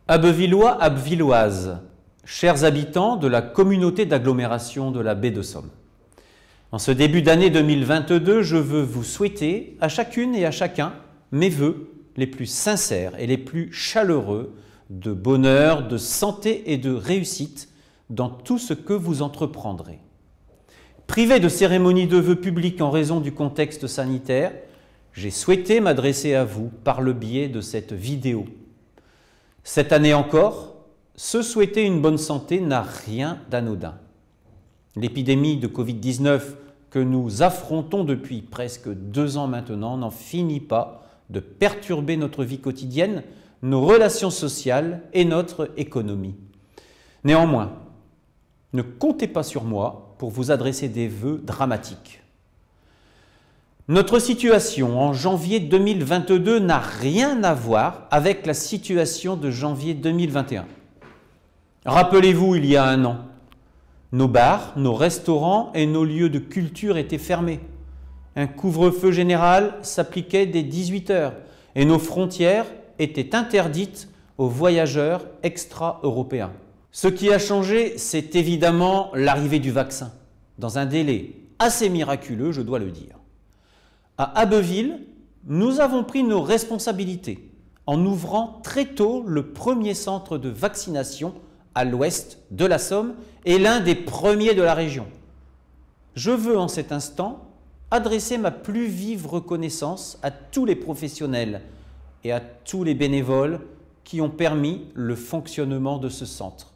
Abbevillois, Abbvilloises, chers habitants de la communauté d'agglomération de la baie de Somme. En ce début d'année 2022, je veux vous souhaiter à chacune et à chacun mes vœux les plus sincères et les plus chaleureux de bonheur, de santé et de réussite dans tout ce que vous entreprendrez. Privé de cérémonie de vœux publique en raison du contexte sanitaire, j'ai souhaité m'adresser à vous par le biais de cette vidéo. Cette année encore, se souhaiter une bonne santé n'a rien d'anodin. L'épidémie de Covid-19 que nous affrontons depuis presque 2 ans maintenant n'en finit pas de perturber notre vie quotidienne, nos relations sociales et notre économie. Néanmoins, ne comptez pas sur moi pour vous adresser des vœux dramatiques. Notre situation en janvier 2022 n'a rien à voir avec la situation de janvier 2021. Rappelez-vous, il y a 1 an, nos bars, nos restaurants et nos lieux de culture étaient fermés. Un couvre-feu général s'appliquait dès 18 h et nos frontières étaient interdites aux voyageurs extra-européens. Ce qui a changé, c'est évidemment l'arrivée du vaccin, dans un délai assez miraculeux, je dois le dire. À Abbeville, nous avons pris nos responsabilités en ouvrant très tôt le premier centre de vaccination à l'ouest de la Somme et l'un des premiers de la région. Je veux en cet instant adresser ma plus vive reconnaissance à tous les professionnels et à tous les bénévoles qui ont permis le fonctionnement de ce centre.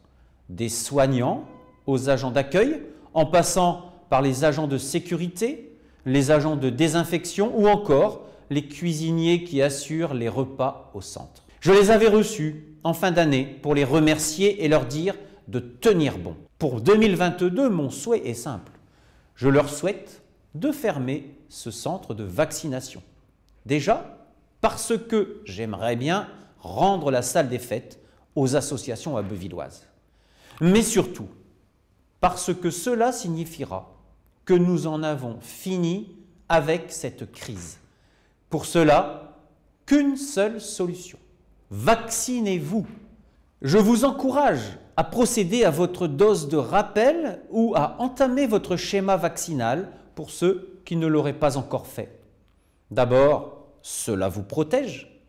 Des soignants aux agents d'accueil, en passant par les agents de sécurité, les agents de désinfection ou encore les cuisiniers qui assurent les repas au centre. Je les avais reçus en fin d'année pour les remercier et leur dire de tenir bon. Pour 2022, mon souhait est simple. Je leur souhaite de fermer ce centre de vaccination. Déjà, parce que j'aimerais bien rendre la salle des fêtes aux associations abbevilloises. Mais surtout, parce que cela signifiera que nous en avons fini avec cette crise. Pour cela, qu'une seule solution. Vaccinez-vous. Je vous encourage à procéder à votre dose de rappel ou à entamer votre schéma vaccinal pour ceux qui ne l'auraient pas encore fait. D'abord, cela vous protège.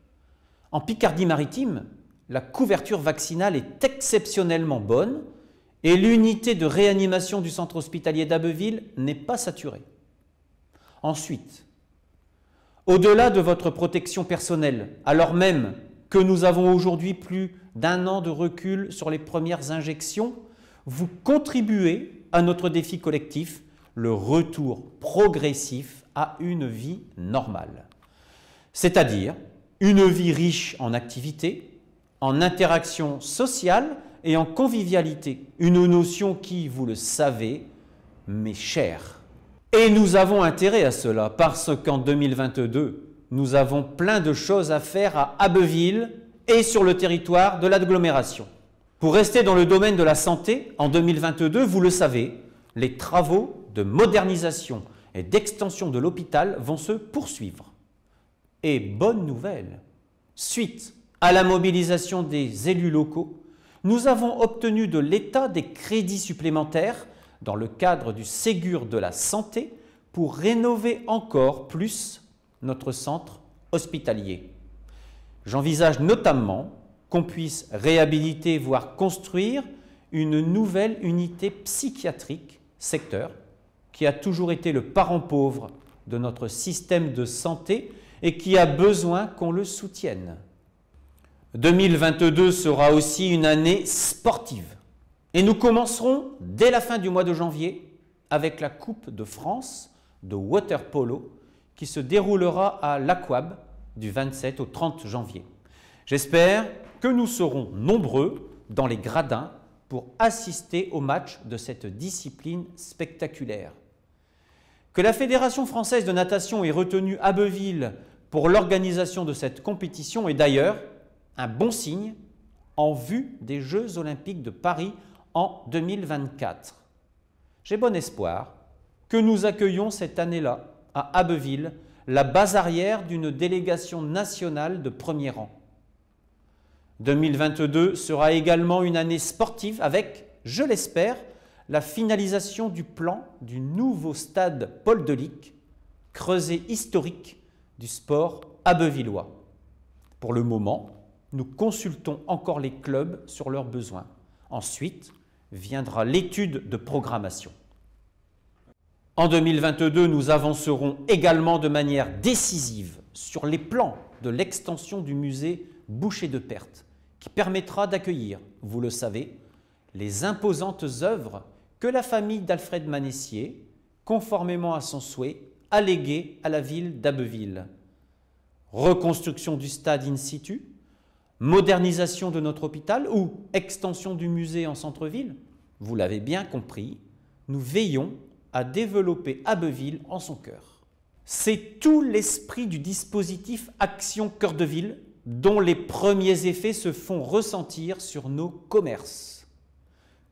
En Picardie-Maritime, la couverture vaccinale est exceptionnellement bonne et l'unité de réanimation du centre hospitalier d'Abbeville n'est pas saturée. Ensuite, au-delà de votre protection personnelle, alors même que nous avons aujourd'hui plus d'1 an de recul sur les premières injections, vous contribuez à notre défi collectif, le retour progressif à une vie normale. C'est-à-dire une vie riche en activités, en interactions sociales et en convivialité, une notion qui, vous le savez, m'est chère. Et nous avons intérêt à cela, parce qu'en 2022, nous avons plein de choses à faire à Abbeville et sur le territoire de l'agglomération. Pour rester dans le domaine de la santé, en 2022, vous le savez, les travaux de modernisation et d'extension de l'hôpital vont se poursuivre. Et bonne nouvelle, suite à la mobilisation des élus locaux, nous avons obtenu de l'État des crédits supplémentaires dans le cadre du Ségur de la santé pour rénover encore plus notre centre hospitalier. J'envisage notamment qu'on puisse réhabiliter, voire construire une nouvelle unité psychiatrique secteur qui a toujours été le parent pauvre de notre système de santé et qui a besoin qu'on le soutienne. 2022 sera aussi une année sportive et nous commencerons dès la fin du mois de janvier avec la Coupe de France de water polo qui se déroulera à l'Aquab du 27 au 30 janvier. J'espère que nous serons nombreux dans les gradins pour assister au match de cette discipline spectaculaire. Que la Fédération française de natation ait retenu Abbeville pour l'organisation de cette compétition est d'ailleurs un bon signe en vue des Jeux Olympiques de Paris en 2024. J'ai bon espoir que nous accueillons cette année-là à Abbeville la base arrière d'une délégation nationale de premier rang. 2022 sera également une année sportive avec, je l'espère, la finalisation du plan du nouveau stade Paul Delic, creuset historique du sport abbevillois. Pour le moment, nous consultons encore les clubs sur leurs besoins. Ensuite, viendra l'étude de programmation. En 2022, nous avancerons également de manière décisive sur les plans de l'extension du musée Boucher de Perthes, qui permettra d'accueillir, vous le savez, les imposantes œuvres que la famille d'Alfred Manessier, conformément à son souhait, a léguées à la ville d'Abbeville. Reconstruction du stade in situ, modernisation de notre hôpital ou extension du musée en centre-ville, vous l'avez bien compris, nous veillons à développer Abbeville en son cœur. C'est tout l'esprit du dispositif Action Cœur de Ville dont les premiers effets se font ressentir sur nos commerces.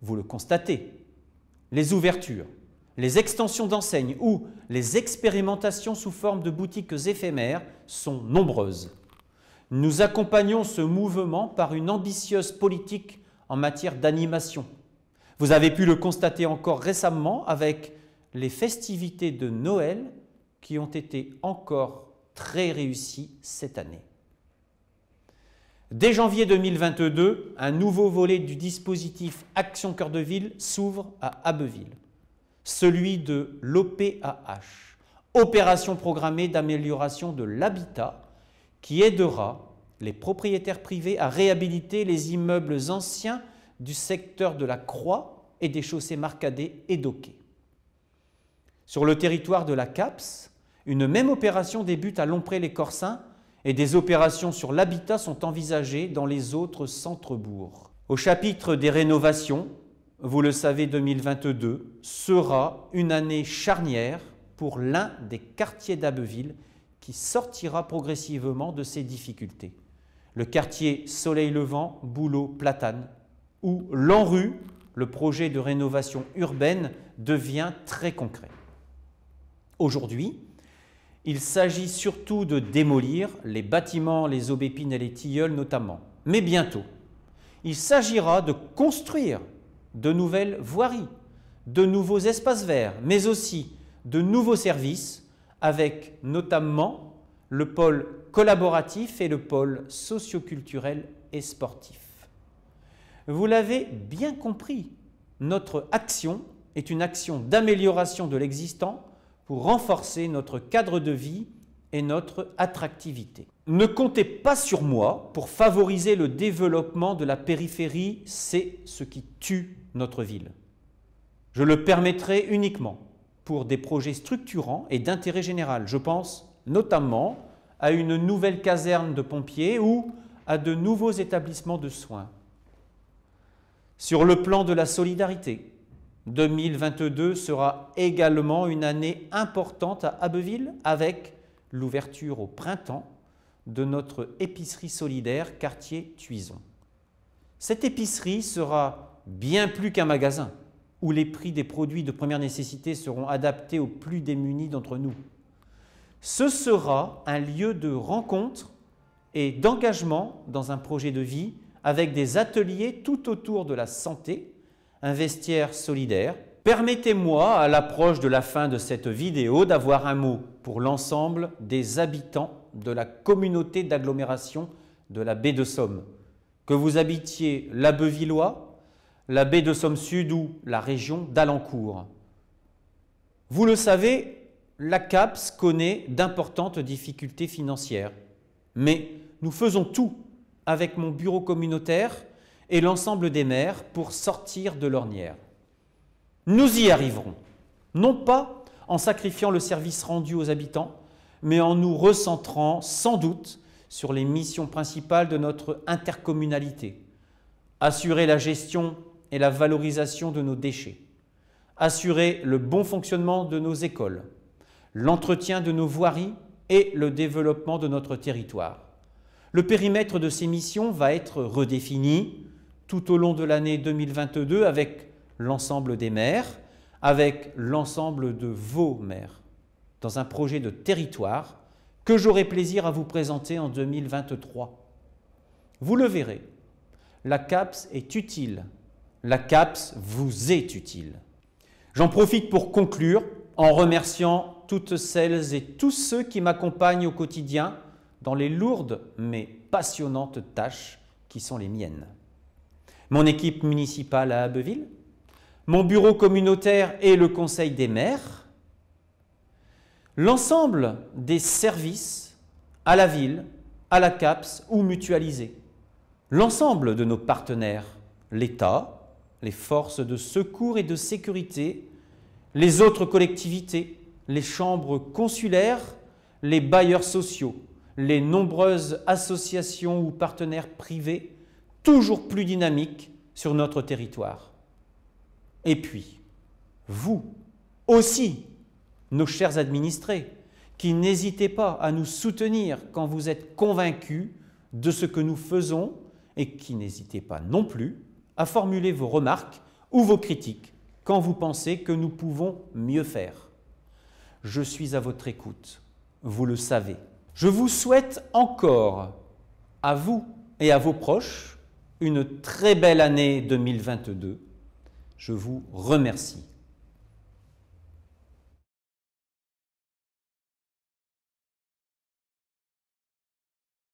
Vous le constatez, les ouvertures, les extensions d'enseignes ou les expérimentations sous forme de boutiques éphémères sont nombreuses. Nous accompagnons ce mouvement par une ambitieuse politique en matière d'animation. Vous avez pu le constater encore récemment avec les festivités de Noël qui ont été encore très réussies cette année. Dès janvier 2022, un nouveau volet du dispositif Action Cœur de Ville s'ouvre à Abbeville, celui de l'OPAH, Opération programmée d'amélioration de l'habitat, qui aidera les propriétaires privés à réhabiliter les immeubles anciens du secteur de la Croix et des chaussées Marcadet et Doquet. Sur le territoire de la CAPS, une même opération débute à Lompré-les-Corsins et des opérations sur l'habitat sont envisagées dans les autres centres-bourgs. Au chapitre des rénovations, vous le savez, 2022 sera une année charnière pour l'un des quartiers d'Abbeville qui sortira progressivement de ses difficultés. Le quartier Soleil-Levant, Bouleau, Platane, où l'ANRU, le projet de rénovation urbaine, devient très concret. Aujourd'hui, il s'agit surtout de démolir les bâtiments, les aubépines et les tilleuls notamment. Mais bientôt, il s'agira de construire de nouvelles voiries, de nouveaux espaces verts, mais aussi de nouveaux services avec notamment le pôle collaboratif et le pôle socioculturel et sportif. Vous l'avez bien compris, notre action est une action d'amélioration de l'existant pour renforcer notre cadre de vie et notre attractivité. Ne comptez pas sur moi pour favoriser le développement de la périphérie, c'est ce qui tue notre ville. Je le permettrai uniquement pour des projets structurants et d'intérêt général. Je pense notamment à une nouvelle caserne de pompiers ou à de nouveaux établissements de soins. Sur le plan de la solidarité, 2022 sera également une année importante à Abbeville avec l'ouverture au printemps de notre épicerie solidaire quartier Thuison. Cette épicerie sera bien plus qu'un magasin où les prix des produits de première nécessité seront adaptés aux plus démunis d'entre nous. Ce sera un lieu de rencontre et d'engagement dans un projet de vie avec des ateliers tout autour de la santé, un vestiaire solidaire. Permettez-moi, à l'approche de la fin de cette vidéo, d'avoir un mot pour l'ensemble des habitants de la communauté d'agglomération de la baie de Somme. Que vous habitiez l'Abbevillois, la baie de Somme Sud ou la région d'Alencourt. Vous le savez, la CAPS connaît d'importantes difficultés financières. Mais nous faisons tout avec mon bureau communautaire et l'ensemble des maires pour sortir de l'ornière. Nous y arriverons, non pas en sacrifiant le service rendu aux habitants, mais en nous recentrant sans doute sur les missions principales de notre intercommunalité. Assurer la gestion et la valorisation de nos déchets, assurer le bon fonctionnement de nos écoles, l'entretien de nos voiries et le développement de notre territoire. Le périmètre de ces missions va être redéfini tout au long de l'année 2022 avec l'ensemble des maires, avec l'ensemble de vos maires, dans un projet de territoire que j'aurai plaisir à vous présenter en 2023. Vous le verrez, la CAPS est utile. La CAPS vous est utile. J'en profite pour conclure en remerciant toutes celles et tous ceux qui m'accompagnent au quotidien dans les lourdes mais passionnantes tâches qui sont les miennes. Mon équipe municipale à Abbeville, mon bureau communautaire et le conseil des maires, l'ensemble des services à la ville, à la CAPS ou mutualisés, l'ensemble de nos partenaires, l'État, les forces de secours et de sécurité, les autres collectivités, les chambres consulaires, les bailleurs sociaux, les nombreuses associations ou partenaires privés, toujours plus dynamiques sur notre territoire. Et puis, vous aussi, nos chers administrés, qui n'hésitez pas à nous soutenir quand vous êtes convaincus de ce que nous faisons et qui n'hésitez pas non plus à formuler vos remarques ou vos critiques quand vous pensez que nous pouvons mieux faire. Je suis à votre écoute, vous le savez. Je vous souhaite encore, à vous et à vos proches, une très belle année 2022. Je vous remercie.